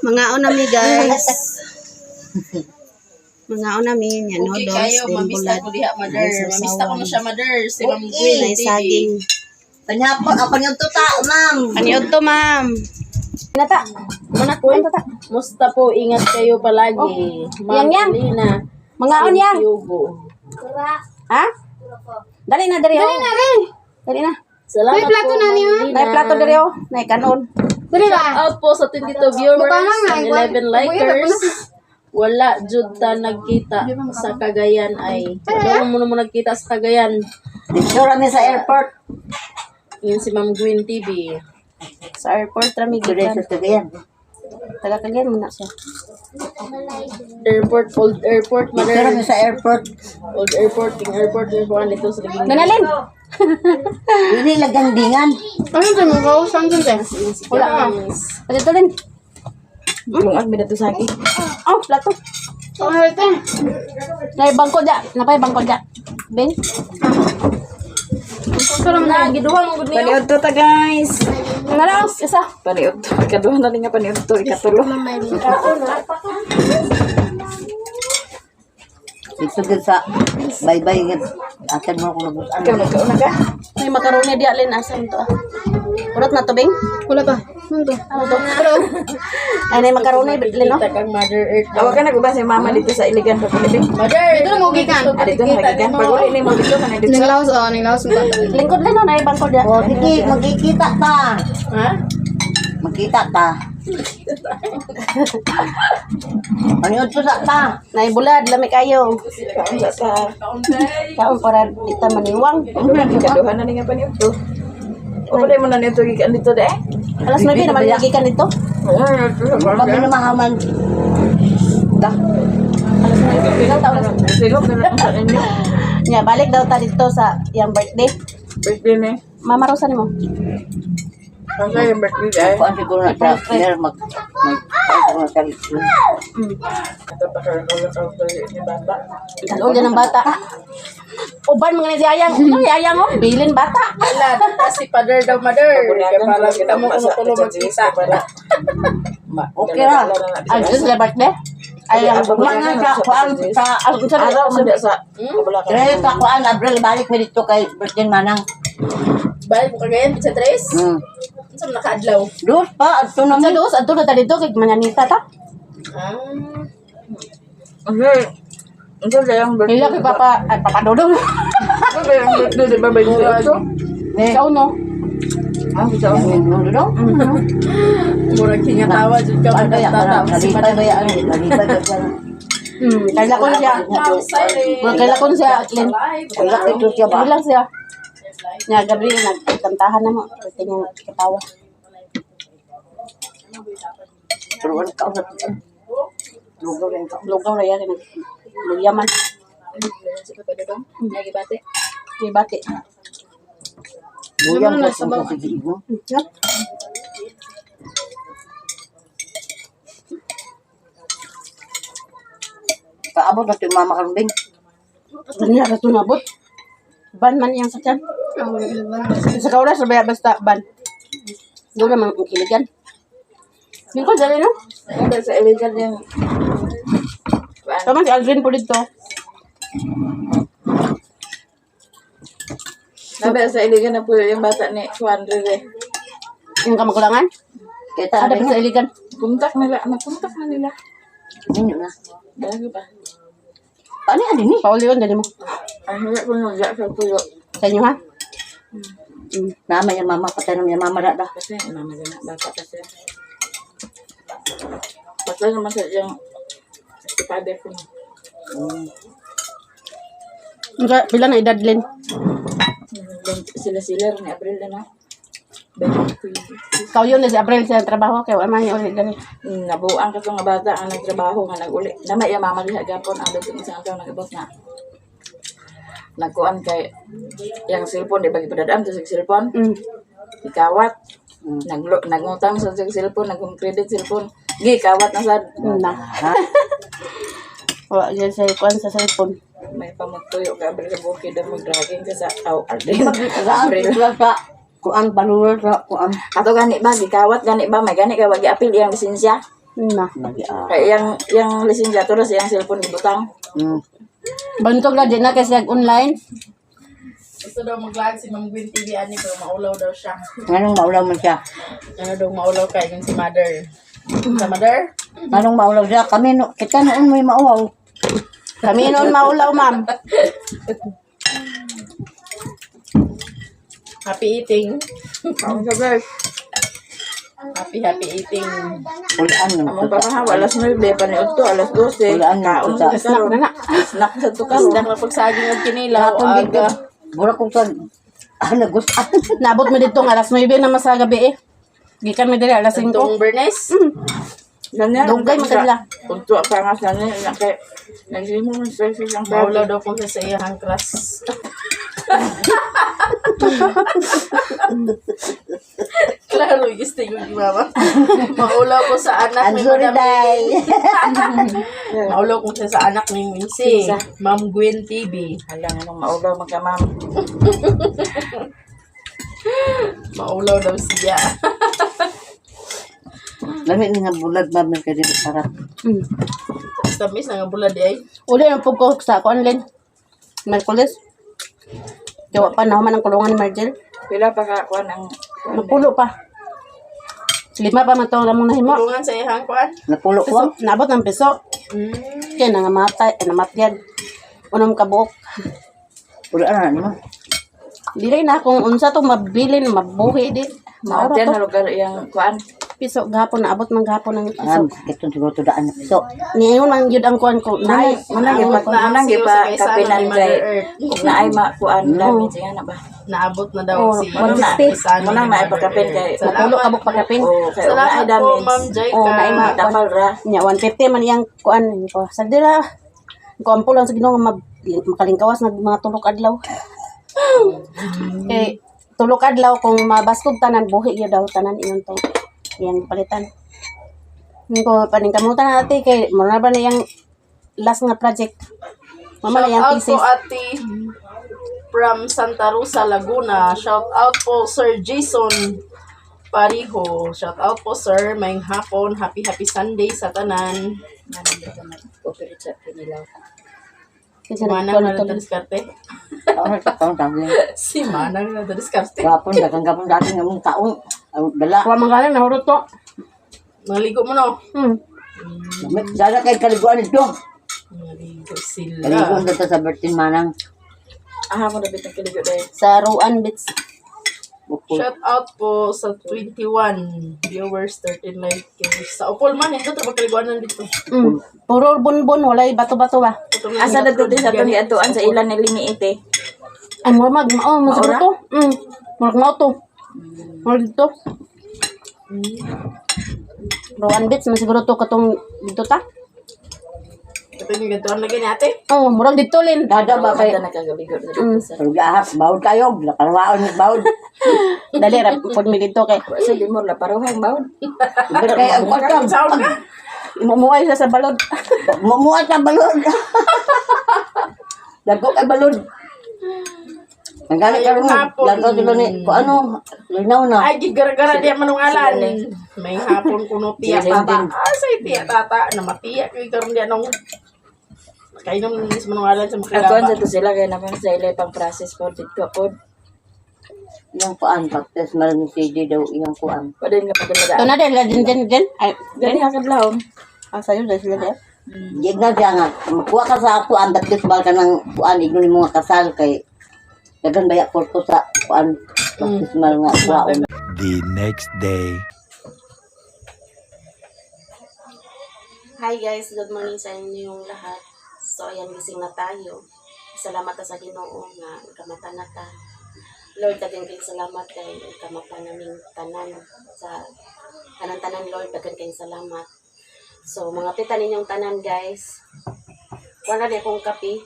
Mga unami guys. Mga unami yan Okay noodles kayo, din mamista bulad. ko diha, mother. Mamista ko na siya, mother. Si Ma'am Okay. Gwen May TV. saging. Panyapon, ako yung tuta, ma'am. Kaniod to ma'am. Nata. Mana ko ta. Musta po, ingat kayo palagi. Ma'am Yang. Lina. Mga on yan. Yugo. Ha? Dali na dali. Dali na rin. Dali na. Salamat po, Ma'am Lina. Nay plato dali oh. Nay kanon. Shout out po sa 22 viewers and 11 likers. Wala jud ta nagkita sa Cagayan ay. Wala mo nagkita sa Cagayan. Dito rami sa airport. Yun si Ma'am Gwen TV. Sa airport rami Dito gikan. sa Cagayan. Taga Cagayan muna siya. Airport, old airport, Dito rami mother. sa airport. Old airport, king airport, yung kuhan dito sa Liging. Nanalin. Hindi lagandingan. Ano to mo ko? Saan dun te? Wala ka. Dito din. Lungag, may dato sa akin. Oh, plato. Ano ito? Nay bangko dia. Napay bangko dia. Ben. Na, giduha mo gud niyo. Paniod to ta guys. Ngalaos isa. Paniod to. Ikaduha na rin nga paniod to. Ikatulo. Dito din sa bye-bye. Atin mo kung nabutan. Ikaw nagkauna ka? May makaroni dia lin asa ito. Urot na to beng? Wala pa. Ano to? Ano to? Ay nay makaroni lin no. Kita kang Mother Earth. Awa ka nagubah si mama dito sa Iligan. Pagpilipin. Mother, dito na mo gikan. Dito na magigan. Pag uli ni mo dito ka na dito. Ninglaos mo. Lingkod din no nay bangko dia. O, sige, magkikita ta. Ha? Magkita ta. Ano yun to sa ta? Nay bulad lami kayo. Kaon sa Kaon para kita maniwang. ikaduha na rin nga paniod to. O pala mo na nito gikan dito de. Alas 9 naman gigikan dito. Kami na mahaman. Dah. Alas 9 ilang taon na. Silog na lang sa inyo. Nya balik daw ta dito sa yang birthday. Birthday ni. Mama Rosa mo. Kasi yung birthday day. Kuan siguro na sa player siguro sa Ito pa ka ni bata. Dalon din ng bata. Uban mga ni si Ayang. Ano Ayang oh? Bilin bata. Wala, kasi father daw, mother. Kaya pala kita mo kung tulo magkita. Okay ra. Ay, just la birthday. Ayang Mga sa kuan sa Araw man di sa kabula ka. Kaya sa kuan Abril balik mo dito kay birthday manang. Balik mo kagayan, sa tres? Saan nakaadlaw? Dos pa adto na sa mi. dos adto na ta dito kay manyanita ta. Ah. Okay. Ito ba yung birthday? Ila kay papa ay papa Dodong. Ito ba yung birthday? Di ba ba yung ito? Ikaw no. Ah, bisa ako. Ano? Murag kingatawa dyan ka Ano ya? tatawa. Nalipay ba yan? Nalipay ba yan? Kaya ko siya. Kaya ko siya Lin. Wala ito siya ba? Bilang siya. Nya Gabriel nagkantahan na mo. Pwede niya katawa. Pero wala ka usap. Lugaw rin ka. Lugaw ra yan. Luyaman. Nagibate. Di bati. Luyang ka sa sige mo. Yup. Kaabot na ito yung mama karunding. Kanya ra to nabot. Ban man yang sakyan. Sa kaulas sabay basta ban. Doon naman ang kiligan. Yung ko dali no? Ito sa iligan yung Tama si Aldrin po dito. Nabi sa iligan na po yung bata ni Juan Rere. Yung kamagulangan. Kita Ada ada pa sa iligan. Puntak nila. Napuntak na nila. Ini na. Dahil ba? Paano yan ini? Pauli yun, dali mo. Ang hirap ko nung sa puyo. Sa inyo ha? Nama yung mama patay naman yung mama dada. Kasi naman din bata kasi. Patay naman sa yung si father ko. Pila na edad, Lin? Sila ni April na. Ikaw yun, si April sa trabaho. Kaya wala man yung ulit dali. Nabuang ka nga bata ang nagtrabaho nga nag-uli. Nama iya mama diha gapon ang dito isang taon nagabot na. Nagkuan kay yang cellphone di bagi padadaan sa cellphone. Ikawat. Nagngutang sa cellphone, nag-credit cellphone. Gi kawat na sad. Na. Wala dyan sa ikuan sa cellphone. May pamagtuyo ka abri sa bukid ang mag-dragging ka sa April sa kuan panulor sa kuan. Ato gani ba gikawat gani ba may gani ka wagi apil iyang lisensya. Na. Kaya yung lisensyador sa yung cellphone gibutang. Bantog na din na kasi online. Gusto daw mag-live si Ma'am Gwen TV ani pero maulaw daw siya. Anong maulaw man siya? Ano daw maulaw kay yung si Mother. Sa Mother? Anong maulaw siya? Kami, no, kita noon may mauwaw. Kami noon maulaw, ma'am. Happy eating. Ang sabi, Happy eating. Ulaan naman. among pamahaw, alas 9, pa ni Otto, alas 12. Wala na, Kaon sa- sa karon. Na. Snack sa to karon. Isda na pagsaging og kinilaw Hapon dito. aga. Mura kong sa... nagustuhan. Nabot mo dito nga alas 9 na mas gabi eh. Gikan mi diri alas 5. Tong Bernes. Ganyan. Dugay man kanila. Otto pa nga sa niya kay nagsimo man sa siyang Maulaw daw ko sa iyang class. Klaro, gusto yung di mama. Maulaw ko sa anak I'm ni sorry, Madam Day. Maulaw ko siya sa anak ni Wincy. Sisa. Ma'am Gwen TV. Halang anong maulaw magkamam. Maulaw daw siya. Lamig nga bulag ba man kayo dito sarap. Tamis na nga bulad ay. Uli ang pug ko sa ako online. Merkulis. Jawa pa na man ang kulungan ni Margel. Pila pa ka kuan ang Napulo pa. 5 pa man to lamang nahimo. Tulungan sa iyang kuan. Napulo ko. Piso, naabot ng piso. Kaya nangamatay, namatyag. Unong kabuok. Ulaan na mo. Dili na kung unsa to mabili mabuhi din. Maura mountain to. na lugar yang kuan. Piso gahapon naabot man gahapon ng piso. Itong siguro to daan na piso. Niingon man gyud ang kuan ko. Nay, Manang Naabot gipa na ang manang siyo gipa sa kaisana kapinan ni kay Mother Earth. ug naay ma kuan dami siya na ba. Naabot na daw Oh, si Manang na kaisana manang ni naay Mother pagkapin Earth. kay Napulo kabuk pagkapin. oh kay ug naay Salamat po, dami. Ma'am Jaika. Oh, naay ma- Tapal ra. Nya 150 man iyang kuan ko. Sagdira. Ko ampo lang sa Ginoo nga makalingkawas nag mga tulok adlaw. Tulok adlaw kung mabaskog tanan buhi gyud daw tanan ingon to. Iyang palitan. Ko paningkamutan natin kay mo na ba na yung last nga project. Mama na yung Shout out po thesis. ate from Santa Rosa, Laguna. Shout out po Sir Jason Pariho. Shout out po sir. Maying hapon. Happy Sunday sa tanan. Operate sa kinilaw. Kasi Si Manang na nagkuhan ito. diskarte. Ano sa taong sabi. Si Manang na diskarte. Gapon, dagang gapon dati ng mong taong. Dala. Kuha man galing, nahurot to. Naligo mo no? Dala kay kaliguan ito. Naligo sila. Kaliguan dito sa Bertin Manang. Ah mo na bitang kiligo dai. Sa Ruan Beach. Bukol. Shout out po sa 21 viewers, 13 likers. Sa Opol man, hindi ito kaliguanan dito. Puro bunbun, walay bato-bato ba? Asa na to sa to ni atuan sa ilan ni limiite. Ay, murag, masiguro to. Murag mao to. Murag dito. Ruan Beach, masiguro to katong dito ta. Ito yung gantuan lagi ni ate. Oh, murag dito lin. Dada ba kay Kada nagkagabigo na dito sa. Pagahap, bawod kayo. Nakalwaon ng bawod. Dali ra pud mi dito kay Sa limor la paruhang bawon. Pero kaya ang kwartang. Sound ka? imumuay sa balod. Mumuha ka balon. Dago kay balon. Ang galit ka rin. Hapon. Lagaw sila ni, kung ano, linaw na. Ay, gigara-gara di manungalan. May hapon kuno tiya Sila tata. din. Ah, say tiya tata. Na matiya. Gigara di anong... Kainom nis manungalan sa Ako sa makilaba. to sila kay naman sa ilay pang process po dito po. Iyang kuan, pagtes malam ni CJ daw iyang kuan. Padin nga To pagdala. na din. Ay, Gani hakad lahom. sayo dahil sila dyan. Di na siya nga, makuha ka sa kuan, tapos bal ka ng kuan, igno ni mga kasal kay dagan baya porto sa kuan, tapos mal nga kuan. The next day. Hi guys, good morning sa inyong lahat. So ayan, gising na tayo. Salamat ta sa Ginoo nga kamata na ta. Lord, daghang kayong salamat kay kamata naming tanan sa tanan Lord, daghang kayong salamat. So mga pita ninyong tanan guys. Kuha na di akong kape.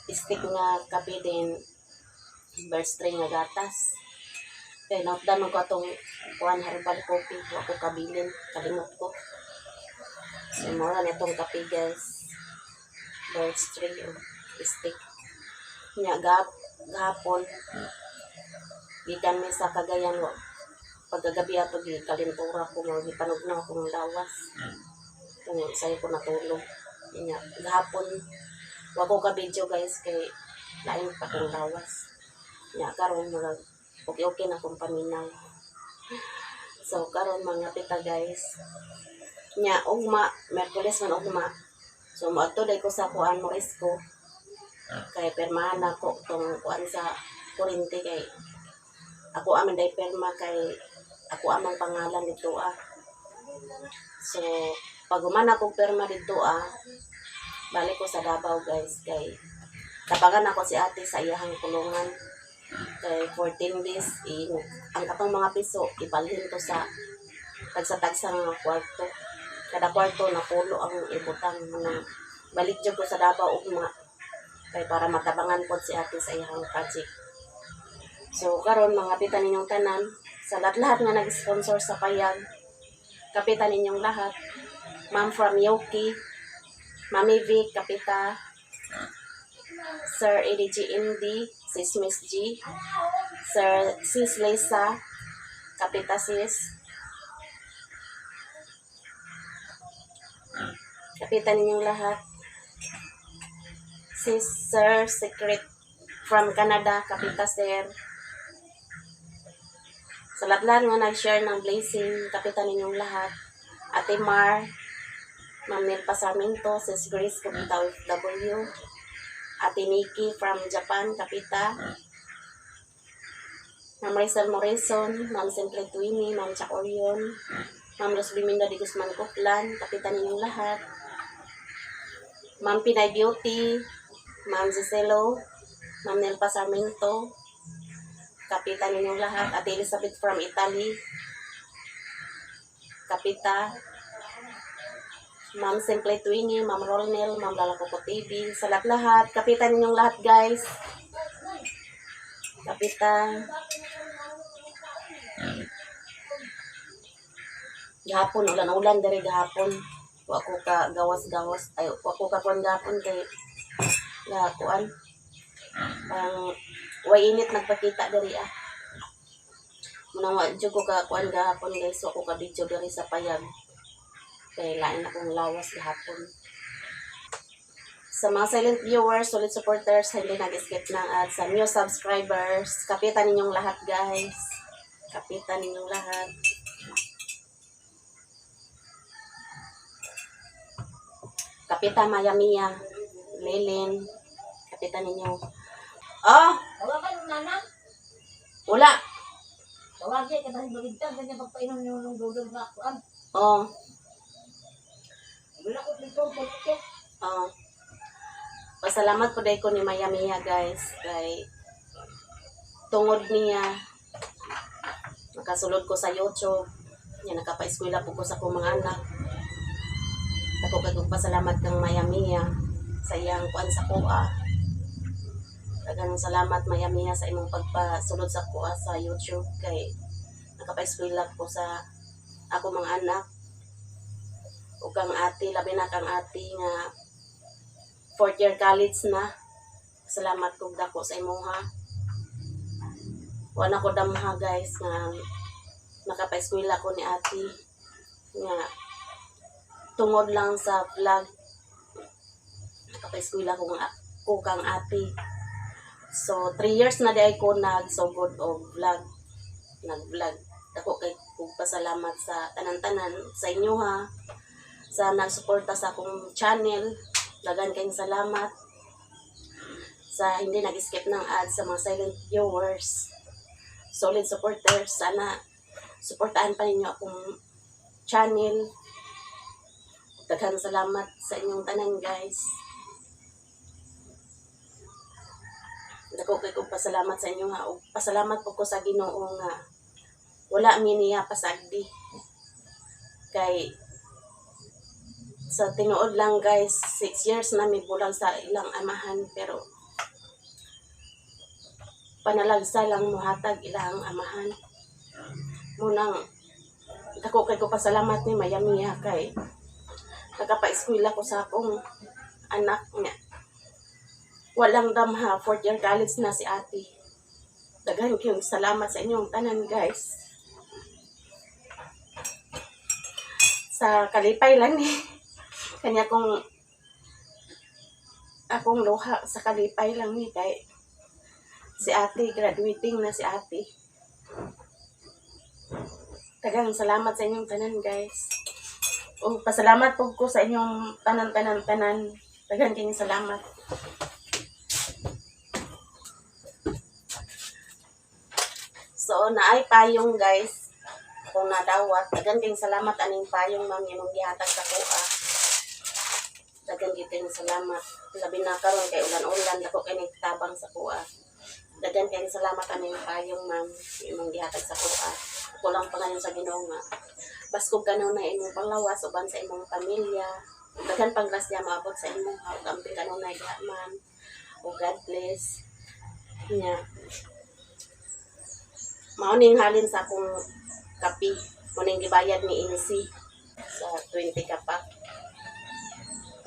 Stick nga kape din. Burst string nga gatas. Kaya naupdan ko itong kuhan herbal coffee. Huwag ko kabilin. Kalimot ko. So, mura na itong kape, guys. Bird string stick. Nya, gahapon. Gikan mi sa Cagayan. pagkagabi ato gi kalintura ko mo gipanugnaw ko ng lawas. Kung sa'yo ko natulog. Inya, gahapon, wag ko ka-video guys, kay lain pa kong lawas. Inya, karon mga okay na kong paminaw. So, karon mga pita guys. Inya, ugma, Merkules man ugma. So, maadto day ko sa kuan mo isko. Kay permahan ako tong kuan sa kurente kay ako aman day perma kay ako amang pangalan dito So, pag umana kong perma dito balik ko sa Davao guys kay tapagan ako si ate sa iyahang kulungan kay 14 days ang katong mga piso ibalhin to sa tagsa-tagsa nga kwarto kada kwarto na pulo ang ibutang mga balik jud ko sa Davao ugma kay para matabangan po si ate sa iyahang project. So karon mga kapitan ninyong tanan sa lahat nga nag-sponsor sa payag kapitan ninyong lahat. Ma'am from Yoki, Mami Vic, Kapita, Sir EDG Indy, Sis Miss G, Sir Sis Lisa, Kapita Sis, kapitan ninyong lahat. Sis Sir Secret from Canada, Kapita Sir. Sa lahat nga nag-share ng blessing, kapitan ninyong lahat. Ate Mar, Ma'am Nelpa Sarmiento, Sis Grace, Kapita OFW, Ate Nikki from Japan, Kapita, Ma'am Rizal Morrison, Ma'am Simple Twini, Ma'am Chuck Orion, Ma'am Los Biminda de Guzman Coplan, kapitan ninyong lahat, Ma'am Pinay Beauty, Ma'am Giselo, Ma'am Nelpa Sarmiento, kapitan ninyong lahat, Ate Elizabeth from Italy, kapita, Ma'am Simple Twini, Ma'am Rolnel, Ma'am Lalakoko TV, sa lahat, kapitan ninyong lahat guys. Kapitan. Gahapon, ulan-ulan dari gahapon. Wako ka gawas-gawas, ay wako ka kuan gahapon kay kuan. Ang way init nagpakita dari Munang wa jud ko ka kuan gahapon guys, wako ka video dari sa payag. Kaya lain akong lawas gahapon. Sa mga silent viewers, solid supporters, hindi nag-skip ng ads. Sa new subscribers, kapitan ninyong lahat guys. Kapitan ninyong lahat. Kapitan Maya Mia, Lilin, kapitan ninyo. Tawagan mo nanan. Wala. Tawagin ka dahil bagitang ganyan pagpainom niyo ng dudol na kuan. Wala ko dito po. Pasalamat po dahil ko ni Maya Mia guys. Kay tungod niya, nakasulod ko sa YouTube. Yan, nakapa-eskwela po ko sa akong mga anak. Ako kay pasalamat kang Maya Mia sa iyang kuan sa kuha. Daghang salamat Maya Mia sa imong pagpasulod sa kuha sa YouTube kay nakapa-eskwela ko sa ako mga anak. O kang ate, labi na kang ate nga 4th year college na. Salamat kong dako sa imuha. Wala ko damha guys nga nakapa-eskwela ko ni ate nga tungod lang sa vlog. Nakapa-eskwela ko kang ate. So 3 years na di ko nagsugod og vlog. Nag-vlog. Dako kay kong pasalamat sa tanan-tanan sa inyo ha. Sa nagsuporta sa akong channel. Dagan kayong salamat. Sa hindi nag-skip ng ads sa mga silent viewers. Solid supporters. Sana suportahan pa ninyo akong channel. Daghang salamat sa inyong tanan guys. Dako kay kong pasalamat sa inyo ha. O pasalamat po ko sa Ginoo nga wala mi niya pasagdi. Kay sa tinuod lang guys, 6 years na may bulang sa ilang amahan pero panalagsa lang muhatag ilang amahan. Munang dako kay ko pasalamat ni Maya Mia kay nagapa-eskwela ko sa akong anak niya. Walang damha, 4th year college na si ate. Daghan kayong salamat sa inyong tanan guys. sa kalipay lang ni. Kanya akong luha sa kalipay lang ni kay si ate, graduating na si ate. Daghang salamat sa inyong tanan, guys. O, pasalamat po ko sa inyong tanan. Daghang kayong salamat. So, naay payong, guys. Kung nadawat, daghang kayong salamat aning payong, ma'am, yung gihatag sa kuha. Daghang kayong salamat. Labi na karon kay ulan-ulan, dako kay nagtabang sa kuha. Daghang kayong salamat aning payong, ma'am, yung gihatag sa kuha. Kulang pa ngayon sa Ginoo nga. Baskog kanaw na imong panglawas uban sa imong pamilya. Daghan pang grasya maabot sa imong hawt amping kanaw na man. O God bless. Nya. Mao ning halin sa akong kapi. Muning gibayad ni Insi sa 20 kapak.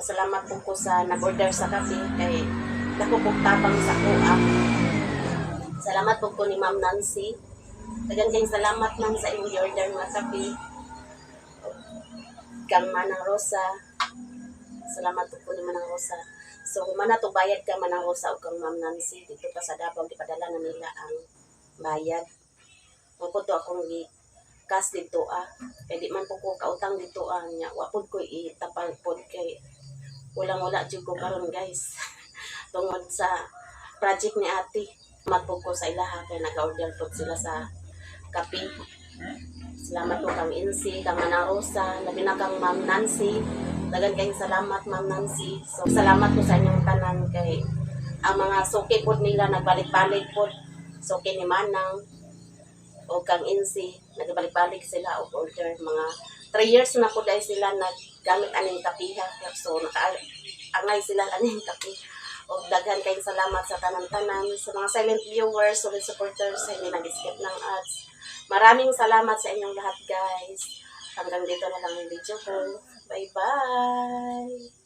Pasalamat po ko sa nag-order sa kapi kay dako po tabang sa kuha. Salamat po ko ni Ma'am Nancy. Daghang kayong salamat man sa imong order nga kape. Kang Manang Rosa. Salamat po ni Manang Rosa. So, kung man to bayad ka Manang Rosa o kang Ma'am Nancy, dito pa sa Davao, ipadala na nila ang bayad. Kung po to akong cash dito Kaya di man po ko kautang dito nya. Wapod ko itapal pod kay walang-wala jud ko karon guys. Tungod sa project ni ate. Matpog ko sa ilaha kay nag-order po sila sa kape. Salamat po kang Insi, kang Mana Rosa, labi na kang Ma'am Nancy. Dagan kayong salamat Ma'am Nancy. So salamat po sa inyong tanan kay ang mga suki po nila nagbalik-balik po. Suki ni Manang o kang Insi, nagbalik-balik sila o order. Mga 3 years na po dahil sila naggamit aning kapiha. So nakaangay sila aning kape. O daghan kayong salamat sa tanan-tanan, sa mga silent viewers, solid supporters, sa hindi nag-skip ng ads. Maraming salamat sa inyong lahat, guys. Hanggang dito na lang yung video ko. Bye-bye!